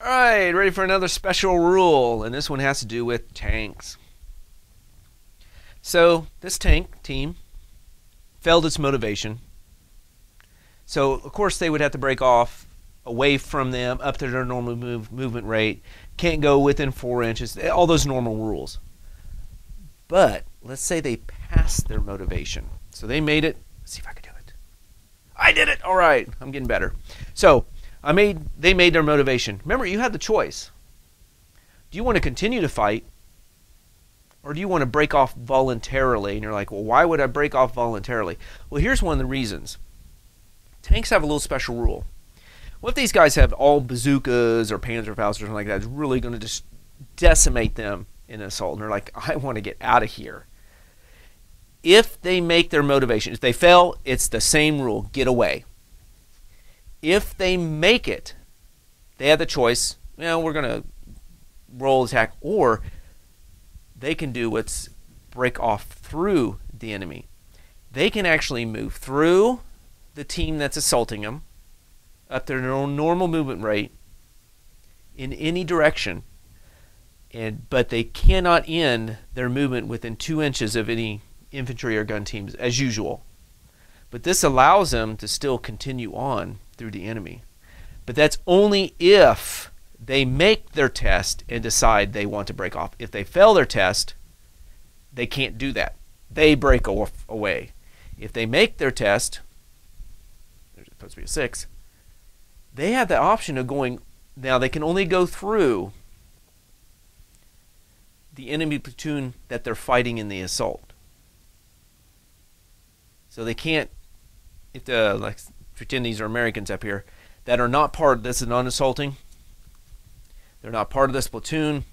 All right, ready for another special rule, and this one has to do with tanks. So this tank team failed its motivation. So of course they would have to break off away from them up to their normal movement rate. Can't go within 4 inches. All those normal rules. But let's say they passed their motivation. So they made it. Let's see if I can do it. I did it. All right, I'm getting better. So they made their motivation. Remember, you had the choice. Do you want to continue to fight, or do you want to break off voluntarily? And you're like, well, why would I break off voluntarily? Well, here's one of the reasons. Tanks have a little special rule. What if these guys have all bazookas or Panzerfaust or something like that? It's really going to just decimate them in an assault. And they're like, I want to get out of here. If they make their motivation, if they fail, it's the same rule. Get away. If they make it, they have the choice. We're going to roll attack, or they can do what's break off through the enemy. They can actually move through the team that's assaulting them up to their normal movement rate in any direction, but they cannot end their movement within 2 inches of any infantry or gun teams as usual. But this allows them to still continue on through the enemy. But that's only if they make their test and decide they want to break off. If they fail their test, they can't do that. They break off away. If they make their test, there's supposed to be a 6, they have the option of going. Now they can only go through the enemy platoon that they're fighting in the assault. So they can't, if like pretend these are Americans up here that are not part of this, is non-assaulting. They're not part of this platoon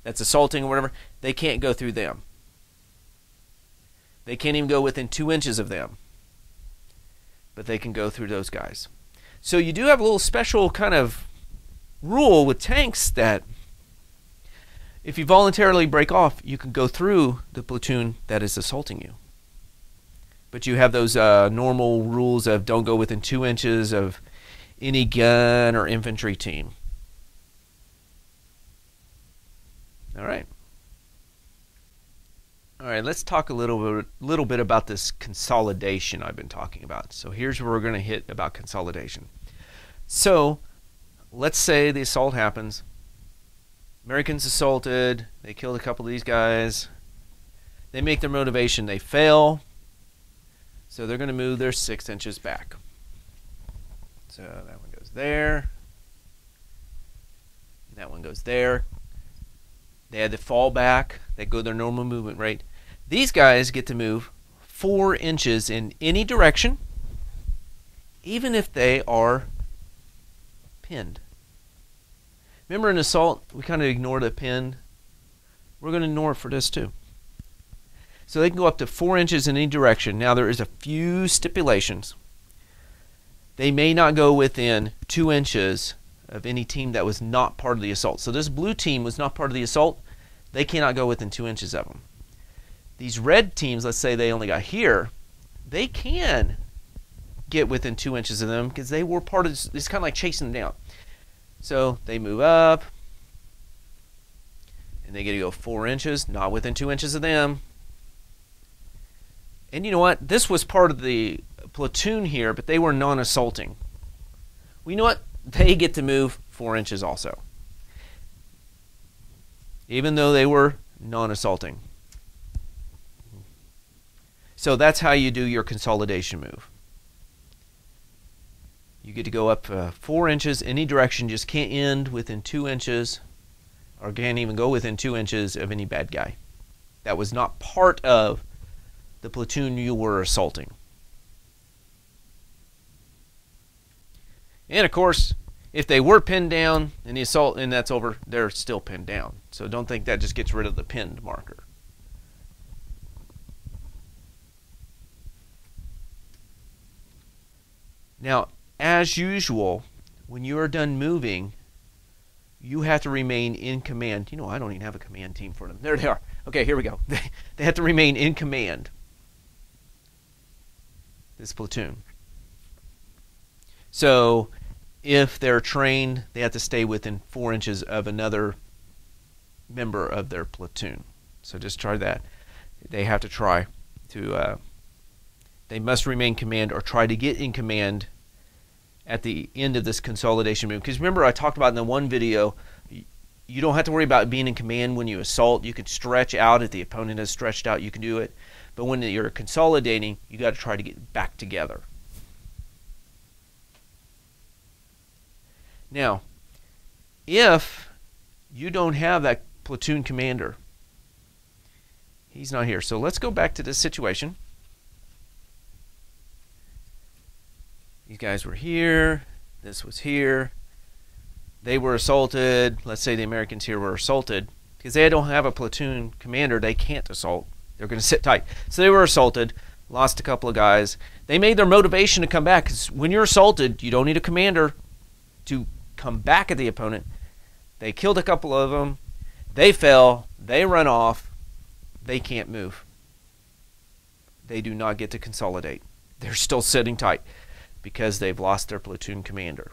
that's assaulting or whatever. They can't go through them. They can't even go within 2 inches of them. But they can go through those guys. So you do have a little special kind of rule with tanks that if you voluntarily break off, you can go through the platoon that is assaulting you. But you have those normal rules of don't go within 2 inches of any gun or infantry team. All right. All right, let's talk a little bit about this consolidation I've been talking about. So here's where we're going to hit about consolidation. So let's say the assault happens. Americans assaulted. They killed a couple of these guys. They make their motivation. They fail. So they're going to move their 6 inches back. So that one goes there. That one goes there. They had to fall back. They go their normal movement rate. These guys get to move 4 inches in any direction, even if they are pinned. Remember in assault, we kind of ignore the pin. We're going to ignore it for this too. So they can go up to 4 inches in any direction. Now there is a few stipulations. They may not go within 2 inches of any team that was not part of the assault. So this blue team was not part of the assault. They cannot go within 2 inches of them. These red teams, let's say they only got here, they can get within 2 inches of them because they were part of this. It's kind of like chasing them down. So they move up, and they get to go 4 inches, not within 2 inches of them. And you know what? This was part of the platoon here, but they were non-assaulting. Well, you know what? They get to move 4 inches also, even though they were non-assaulting. So that's how you do your consolidation move. You get to go up 4 inches any direction, just can't end within 2 inches, or can't even go within 2 inches of any bad guy that was not part of the platoon you were assaulting. And of course, If they were pinned down in the assault and that's over, they're still pinned down. So don't think that just gets rid of the pinned marker. Now, as usual, when you are done moving, you have to remain in command. You know, I don't even have a command team for them. There they are. Okay, here we go. They have to remain in command. This platoon. So if they're trained, they have to stay within 4 inches of another member of their platoon. So just try that. They have to try to, they must remain command or try to get in command at the end of this consolidation move. Because remember, I talked about in the one video, you don't have to worry about being in command when you assault. You can stretch out if the opponent is stretched out. You can do it. But when you're consolidating, you got to try to get back together. Now, if you don't have that platoon commander, he's not here. So let's go back to this situation. These guys were here. This was here. They were assaulted. Let's say the Americans here were assaulted. Because they don't have a platoon commander, they can't assault. They're going to sit tight. So they were assaulted, lost a couple of guys. They made their motivation to come back. Because when you're assaulted, you don't need a commander to come back at the opponent. They killed a couple of them. They fell. They run off. They can't move. They do not get to consolidate. They're still sitting tight because they've lost their platoon commander.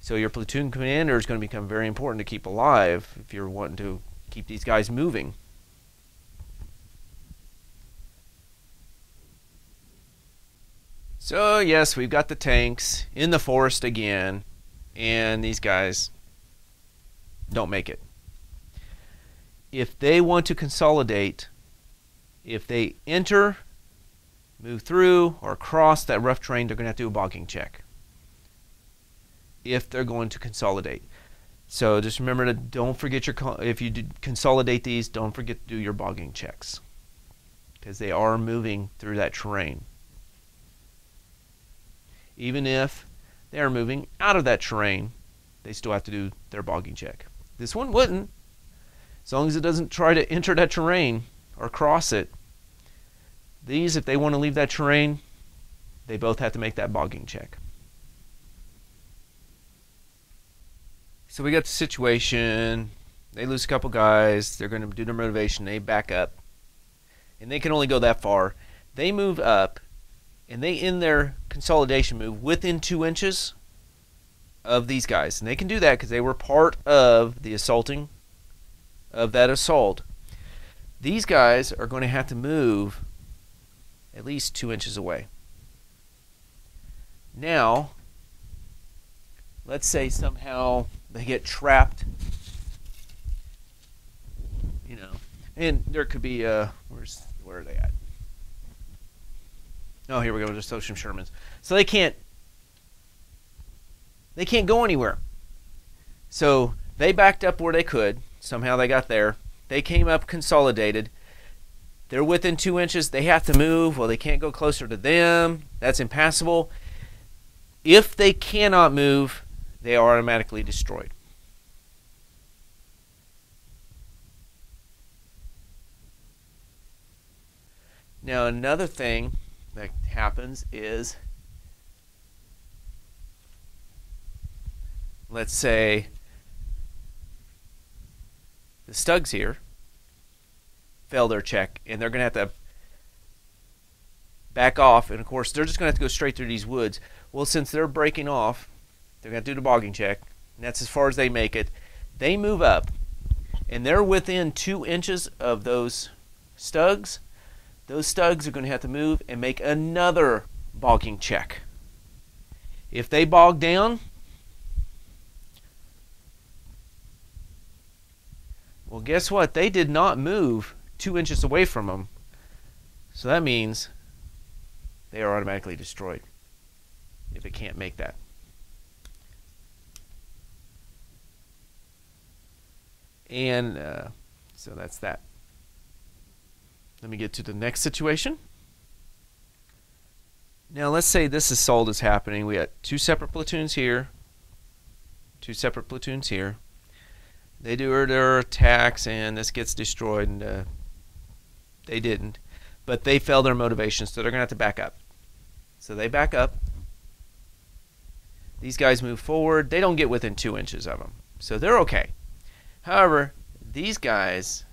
So your platoon commander is going to become very important to keep alive if you're wanting to keep these guys moving. So yes, we've got the tanks in the forest again, and these guys don't make it. If they want to consolidate, if they enter, move through, or cross that rough terrain, they're going to have to do a bogging check if they're going to consolidate. So just remember to don't forget your, if you consolidate these, don't forget to do your bogging checks because they are moving through that terrain. Even if they are moving out of that terrain, they still have to do their bogging check. This one wouldn't, as long as it doesn't try to enter that terrain or cross it. These, if they want to leave that terrain, they both have to make that bogging check. So we got the situation. They lose a couple guys. They're going to do their motivation. They back up. And they can only go that far. They move up. And they end their consolidation move within 2 inches of these guys. And they can do that because they were part of the assaulting of that assault. These guys are going to have to move at least 2 inches away. Now, let's say somehow they get trapped, you know, and there could be where are they at? Oh, here we go. Just throw some Shermans. So they can't go anywhere. So they backed up where they could. Somehow they got there. They came up consolidated. They're within 2 inches. They have to move. Well, they can't go closer to them. That's impassable. If they cannot move, they are automatically destroyed. Now, another thing that happens is, let's say the Stugs here fail their check, and they're going to have to back off, and of course they're just going to have to go straight through these woods. Well, since they're breaking off, they're going to do the bogging check, and that's as far as they make it. They move up, and they're within 2 inches of those Stugs. Those Stugs are going to have to move and make another bogging check. If they bog down, well, guess what? They did not move 2 inches away from them. So that means they are automatically destroyed if it can't make that. And so that's that. Let me get to the next situation. Now let's say this assault is happening. We got 2 separate platoons here. two separate platoons here. They do their attacks, and this gets destroyed, and they didn't. But they failed their motivation, so they're going to have to back up. So they back up. These guys move forward. They don't get within 2 inches of them, so they're okay. However, these guys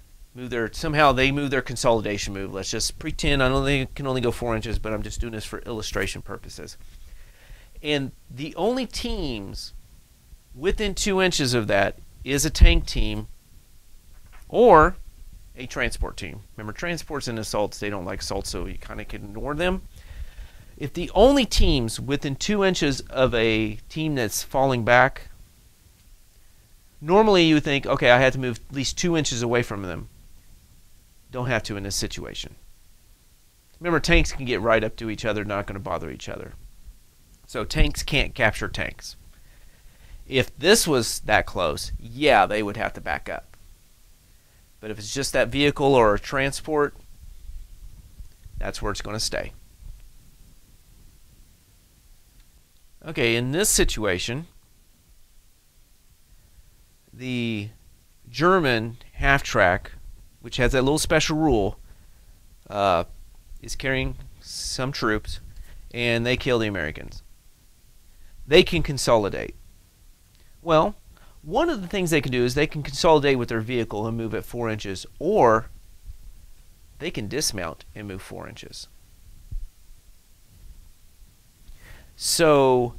somehow they move their consolidation move. Let's just pretend I can only go 4 inches, but I'm just doing this for illustration purposes. And the only teams within 2 inches of that is a tank team or a transport team. Remember, transports and assaults, they don't like assaults, so you kind of can ignore them. If the only teams within 2 inches of a team that's falling back, normally you would think, okay, I had to move at least 2 inches away from them. Don't have to in this situation. Remember, tanks can get right up to each other, not going to bother each other. So tanks can't capture tanks. If this was that close, yeah, they would have to back up. But if it's just that vehicle or a transport, that's where it's going to stay. Okay, in this situation, the German half-track, which has that little special rule, is carrying some troops, and they kill the Americans. They can consolidate. Well, one of the things they can do is they can consolidate with their vehicle and move at 4 inches, or they can dismount and move 4 inches. So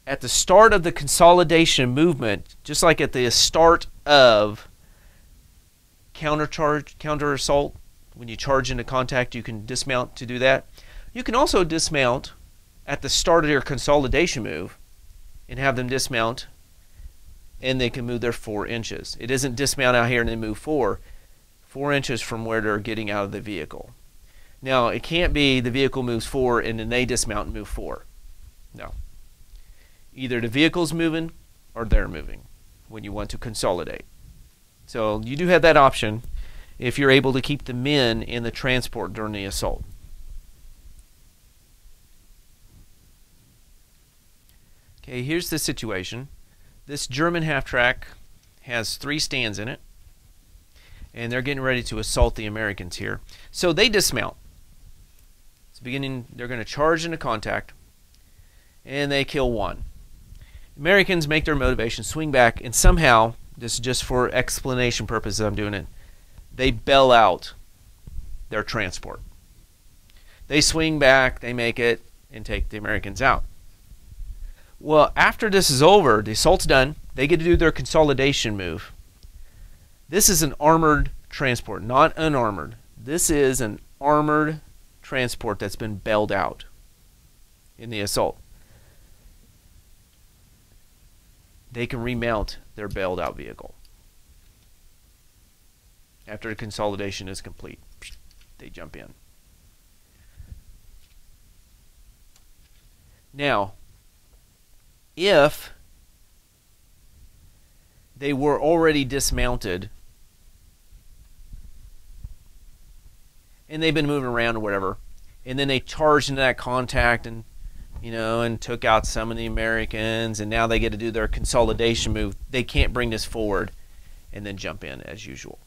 at the start of the consolidation movement, just like at the start of counter assault, when you charge into contact, you can dismount to do that. You can also dismount at the start of your consolidation move and have them dismount, and they can move their 4 inches. It isn't dismount out here and then move 4 inches from where they're getting out of the vehicle. Now, it can't be the vehicle moves 4 and then they dismount and move 4. No. Either the vehicle's moving or they're moving when you want to consolidate. So you do have that option if you're able to keep the men in the transport during the assault. Okay, here's the situation. This German half-track has 3 stands in it, and they're getting ready to assault the Americans here. So they dismount. They're going to charge into contact, and they kill 1. Americans make their motivation, swing back, and somehow, this is just for explanation purposes I'm doing it, they bail out their transport. They swing back, they make it, and take the Americans out. Well, after this is over, the assault's done, they get to do their consolidation move. This is an armored transport, not unarmored. This is an armored transport that's been bailed out in the assault. They can remount their bailed out vehicle. After the consolidation is complete, they jump in. Now, if they were already dismounted and they've been moving around or whatever, and then they charged into that contact and and took out some of the Americans, and now they get to do their consolidation move, they can't bring this forward and then jump in as usual.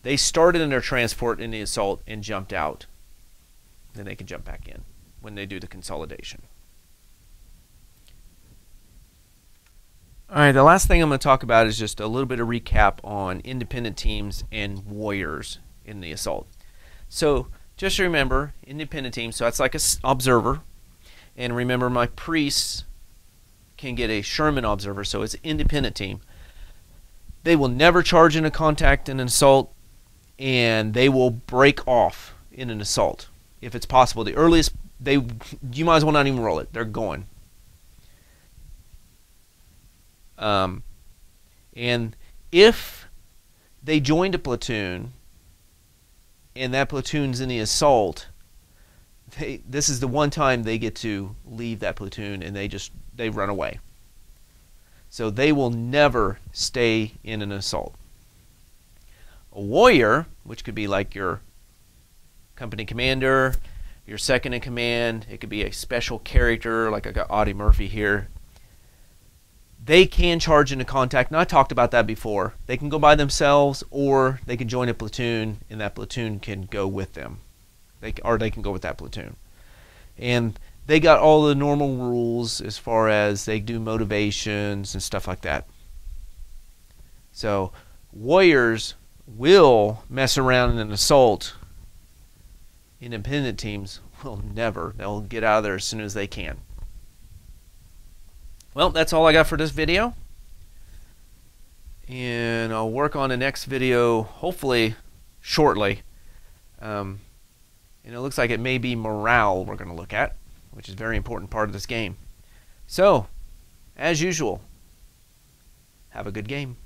They started in their transport in the assault and jumped out. Then they can jump back in when they do the consolidation. Alright, the last thing I'm going to talk about is just a little bit of recap on independent teams and warriors in the assault. So just remember, independent teams, so that's like an observer. And remember, my priests can get a Sherman observer, so it's an independent team. They will never charge into contact in an assault, and they will break off in an assault. If it's possible, the earliest, you might as well not even roll it. They're going. And if they joined a platoon and that platoon's in the assault, this is the one time they get to leave that platoon, and they run away. So they will never stay in an assault. A warrior, which could be like your company commander, your second in command. It could be a special character, like I got Audie Murphy here. They can charge into contact, and I talked about that before. They can go by themselves, or they can join a platoon, and that platoon can go with them. They can go with that platoon. And they got all the normal rules as far as they do motivations and stuff like that. So warriors will mess around in an assault. Independent teams will never. They'll get out of there as soon as they can. Well, that's all I got for this video. And I'll work on the next video hopefully shortly. And it looks like it may be morale we're going to look at, which is a very important part of this game. So, as usual, have a good game.